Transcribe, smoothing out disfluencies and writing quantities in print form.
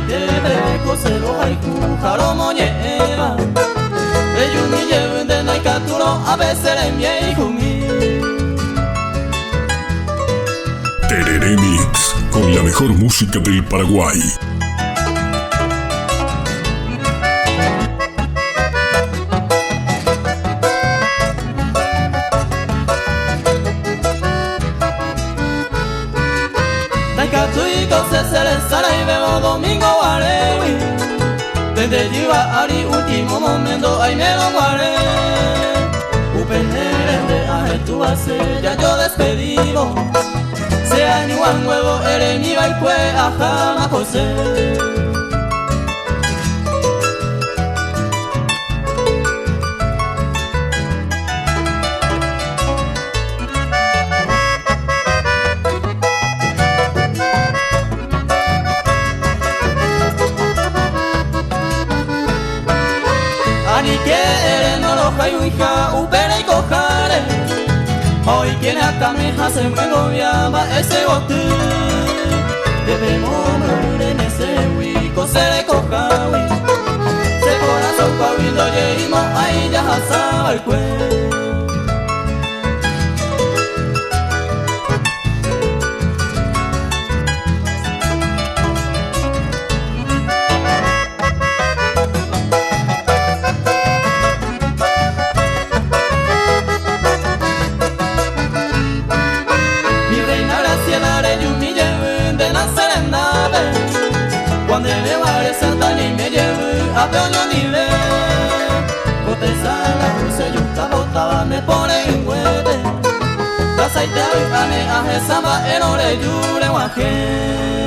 Debe cosero haiku jaro moñeba Reyumi lleven de naikaturo a veces en mi jumi Tereré Mix, con la mejor música del Paraguay. Naikatuiko se celesara y vemos domingo guarewi Desde Yiva Ari último momento ay me lo guaré Upenere de ajetua se ya yo despedido Sea ni un huevo ere mi baikue ajama jose Ani que ere no lo jayuija upere y cojare Hoy quien acá me hace muy gobiaba ese bote Debemos morir en ese huico se le cojawi Se corazón paviendo lleguimos ahí ya jasaba el cuello Cuando le va a saltar y me lleve a peoño ni ve Coteza la cruce y un botaba me pone en hueve La saita y ane a jesama en ore yure guaje